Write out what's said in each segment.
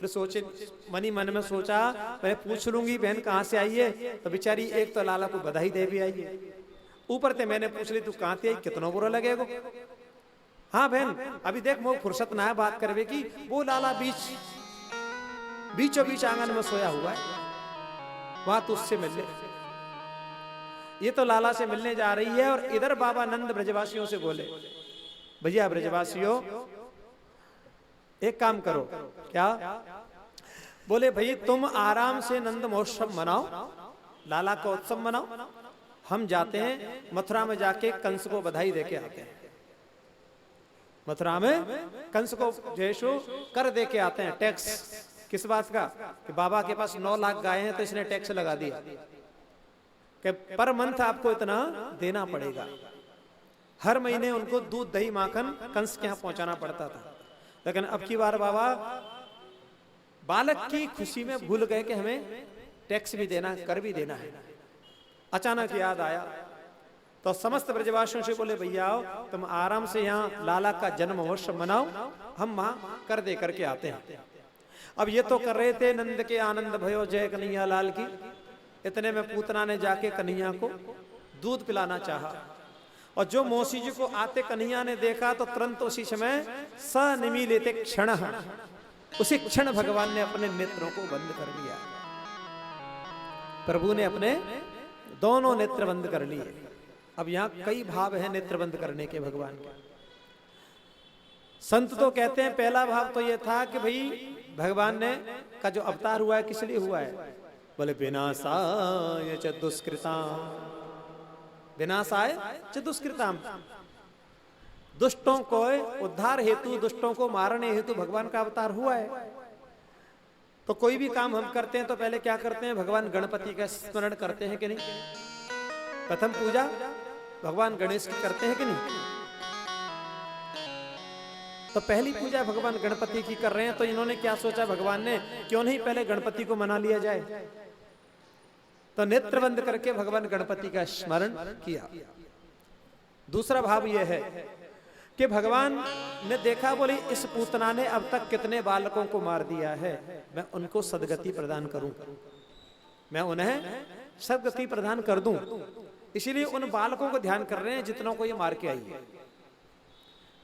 फिर सोचे, मनी मन में सोचा मैं पूछ लूंगी बहन कहाँ से आई है, तो बेचारी एक तो लाला को बधाई दे भी आई है, ऊपर से मैंने पूछ ली तू कहाँ से आई, कितना बुरा लगेगा। हाँ बहन अभी देख वो फुर्सत ना है बात करवे की, वो लाला बीचों बीच आंगन में सोया हुआ है, वहां तो उससे मिल ले। ये तो लाला से मिलने जा रही है, और इधर बाबा नंद ब्रजवासियों से बोले, भैया ब्रजवासियों एक काम करो। क्या? बोले भाई तुम आराम से नंद महोत्सव मनाओ, लाला का उत्सव मनाओ, हम जाते हैं मथुरा में जाके कंस को बधाई देके आते हैं। मथुरा में कंस को जयशु कर देके आते हैं, टैक्स। किस बात का? कि बाबा के पास 9 लाख गाय हैं तो इसने टैक्स लगा दिया कि पर मंथ आपको इतना देना पड़ेगा। हर महीने उनको दूध दही माखन कंस के यहाँ पहुंचाना पड़ता था। लेकिन अब की बार बाबा बालक की खुशी में भूल गए कि हमें टैक्स भी देना, कर भी देना है। अचानक याद आया तो समस्त ब्रजवासियों से बोले भैया तुम आराम से यहाँ लाला का जन्म महोत्सव मनाओ, हम वहां कर दे करके आते हैं। अब ये तो कर रहे थे नंद के आनंद भयो जय कन्हैया लाल की, इतने में पूतना ने जाके कन्हैया को दूध पिलाना चाहा, और जो मौसी जी को आते कन्हैया ने देखा तो तुरंत उसी समय सनिमीलिते क्षण, उसी क्षण भगवान ने अपने नेत्रों को बंद कर लिया। प्रभु ने अपने दोनों नेत्र बंद कर लिए। अब यहाँ कई भाव हैं नेत्र बंद करने के भगवान के। संत तो कहते हैं पहला भाव तो ये था कि भाई भगवान ने का जो अवतार हुआ है किस लिए हुआ है? बोले विनाशाय च दुष्कृताम, विनाशाय च दुष्कृताम, दुष्टों को उद्धार हेतु, दुष्टों को मारने हेतु भगवान का अवतार हुआ है। तो कोई भी काम हम करते हैं तो पहले क्या करते हैं? भगवान गणपति का स्मरण करते हैं कि नहीं? प्रथम पूजा भगवान गणेश की करते हैं कि नहीं? तो पहली पूजा भगवान गणपति की कर रहे हैं, तो इन्होंने क्या सोचा भगवान ने, क्यों नहीं पहले गणपति को मना लिया जाए। तो नेत्र बंद करके भगवान गणपति का स्मरण किया। दूसरा भाव यह है कि भगवान ने देखा, बोली इस पूतना ने अब तक कितने बालकों को मार दिया है, मैं उनको सदगति प्रदान करूं, मैं उन्हें सदगति प्रदान कर दूं। इसीलिए उन बालकों को ध्यान कर रहे हैं जितनों को ये मार के आई है।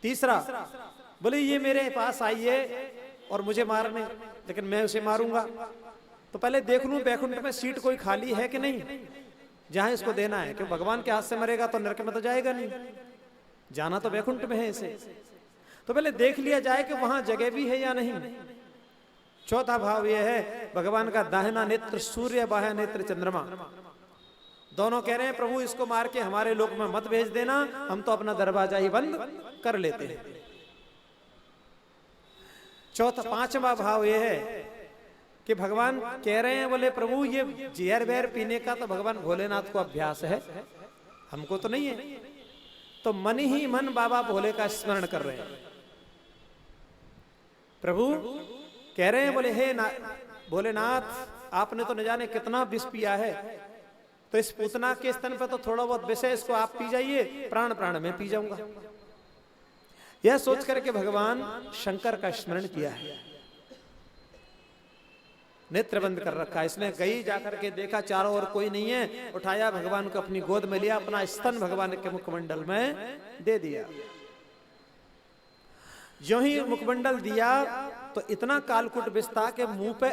तीसरा बोले ये मेरे पास आई है और मुझे मारने, लेकिन मैं उसे मारूंगा तो पहले देख लूं बैकुंठ में सीट कोई खाली है कि नहीं, जहां इसको देना है। क्यों? भगवान के हाथ से मरेगा तो नरक में तो जाएगा नहीं, जाना तो बैकुंठ में है इसे, तो पहले देख लिया जाए कि वहां जगह भी है या नहीं। चौथा भाव यह है भगवान का दाहिना नेत्र सूर्य, बाह्य नेत्र चंद्रमा, दोनों कह रहे हैं प्रभु इसको मार के हमारे लोक में मत भेज देना, हम तो अपना दरवाजा ही बंद कर लेते हैं। पांचवा भाव यह है कि भगवान कह रहे हैं, बोले प्रभु ये जहर बहर पीने का तो भगवान भोलेनाथ को अभ्यास है, हमको तो नहीं है। तो मन ही मन बाबा भोले का स्मरण कर रहे हैं। प्रभु कह रहे हैं, बोले हे भोलेनाथ आपने तो न जाने कितना विष पिया है, तो इस पूतना के स्तन पे तो थोड़ा बहुत विष है, इसको आप पी जाइए, प्राण प्राण में पी जाऊंगा। यह सोच करके भगवान शंकर का स्मरण किया है, नेत्र बंद कर रखा है इसने। गई जाकर के देखा चारों ओर कोई नहीं है, उठाया भगवान को अपनी गोद में लिया, अपना स्तन भगवान के मुखमंडल में दे दिया। जो ही मुखमंडल दिया तो इतना कालकुट विष था कि मुंह पे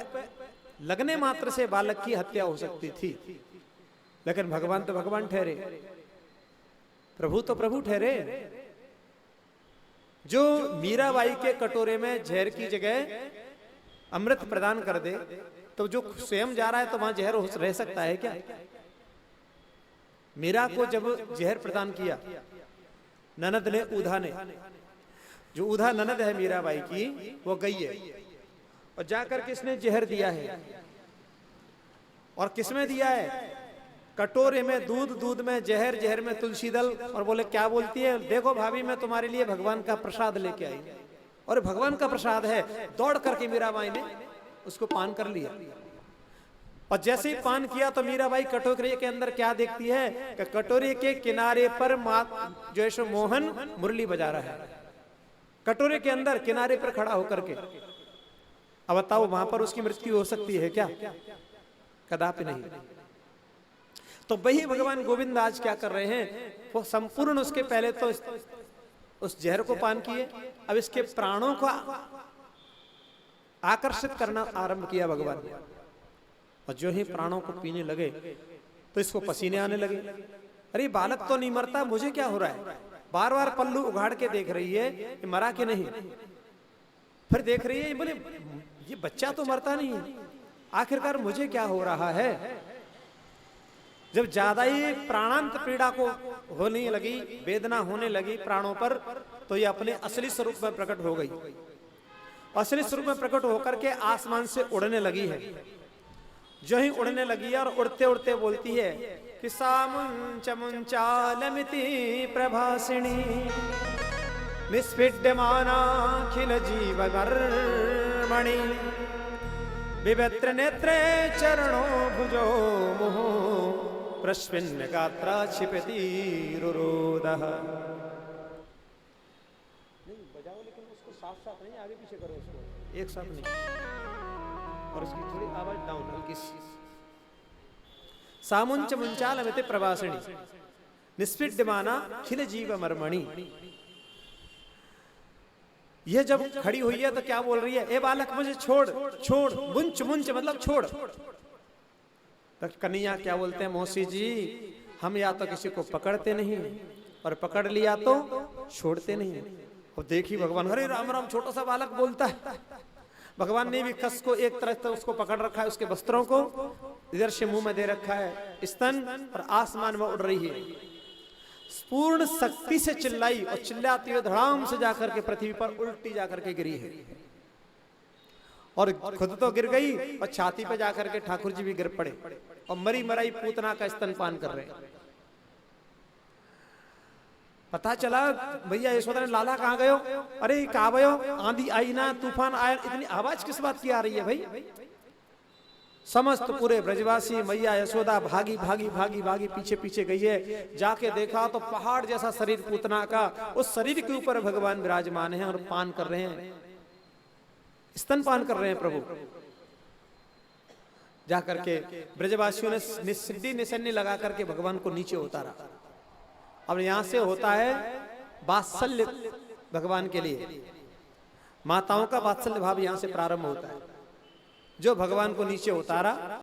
लगने मात्र से बालक की हत्या हो सकती थी, लेकिन भगवान तो भगवान ठहरे, प्रभु तो प्रभु ठहरे। जो मीराबाई के कटोरे में जहर की जगह अमृत प्रदान कर दे, तो जो स्वयं जा रहा है तो वहां जहर रह सकता है क्या? मीरा को जब जहर प्रदान किया ननद ने, ऊधा ने, जो ऊधा ननद है मीराबाई की, वो गई है और जाकर किसने जहर दिया है, और किसमें दिया है? कटोरे में दूध, दूध में जहर, जहर में तुलसी दल। और बोले क्या बोलती है? देखो भाभी मैं तुम्हारे लिए भगवान का प्रसाद लेके आई, और भगवान का प्रसाद है। दौड़ करके मीराबाई ने उसको पान कर लिया, और जैसे ही पान किया तो मीराबाई कटोरे के अंदर क्या देखती है कि कटोरे के किनारे पर जो है मोहन मुरली बजा रहा है, कटोरे के अंदर किनारे पर खड़ा होकर के। अब बताओ वहां पर उसकी मृत्यु हो सकती है क्या? कदापि नहीं। तो वही भगवान गोविंद आज क्या कर रहे हैं, वो संपूर्ण उसके पहले तो उस जहर को पान किए, अब इसके प्राणों को आकर्षित करना आरंभ किया भगवान ने। और जो ही प्राणों को पीने लगे तो इसको पसीने आने लगे। अरे बालक तो नहीं मरता, मुझे क्या हो रहा है? बार बार पल्लू उघाड़ के देख रही है कि मरा कि नहीं। फिर देख रही है, बोले ये बच्चा तो मरता नहीं है, आखिरकार मुझे क्या हो रहा है? जब ज्यादा ही प्राणांत पीड़ा को होने लगी, वेदना होने लगी प्राणों पर, तो ये अपने असली स्वरूप में प्रकट हो गई। असली स्वरूप में प्रकट होकर के आसमान से उड़ने लगी है। जो ही उड़ने लगी है और उड़ते उड़ते बोलती है कि सामुंच मुंचालमिति प्रभासिणी निस्फिड्यमानाखिल जीवमर्मणि विवत्र नेत्रे चरणो भुजो मुहुः प्रस्विन्न गात्रा क्षिपति रुरोदः। नहीं बजाओ, लेकिन उसको साथ साथ नहीं, आगे पीछे करो उसको, एक साथ नहीं, और उसकी थोड़ी आवाज डाउन हल्की सी। सामुंच मुंचालमिति प्रभासिणी निस्फिड्यमाना खिल जीवमर्मणि। यह जब खड़ी हुई है तो क्या बोल रही है? ए बालक मुझे छोड़ छोड़, मुंच मुंच मतलब छोड़। तो कन्हैया क्या बोलते हैं, मौसी जी हम या तो किसी को पकड़ते नहीं और पकड़ लिया तो छोड़ते नहीं। और देखी भगवान, हरे राम राम, छोटा सा बालक बोलता है। भगवान ने भी कस को एक तरह से उसको पकड़ रखा है, उसके वस्त्रों को इधर से मुंह में दे रखा है, स्तन और आसमान में उड़ रही है। पूर्ण शक्ति से चिल्लाई और चिल्लाती हुई धड़ाम से जाकर के पृथ्वी पर उल्टी जाकर के गिरी है। और खुद तो गिर गई और छाती पे जाकर के ठाकुर जी भी गिर पड़े और मरी मराई पूतना का स्तनपान कर रहे हैं। पता चला भैया यशोदा ने, लाला कहाँ गयो? अरे कहाँ गयो? आंधी आई ना, तूफान आया, इतनी आवाज किस बात की आ रही है भाई? समस्त पूरे ब्रजवासी मैया यशोदा भागी भागी भागी भागी पीछे पीछे गई है। जाके देखा तो पहाड़ जैसा शरीर पूतना का, उस शरीर के ऊपर भगवान विराजमान हैं और पान कर रहे हैं, स्तनपान कर रहे हैं प्रभु। जाकर के ब्रजवासियों ने सिद्धि निशानी लगा करके भगवान को नीचे उतारा। अब यहां से होता है वात्सल्य भगवान के लिए, माताओं का वात्सल्य भाव यहां से प्रारंभ होता है। जो भगवान को नीचे उतारा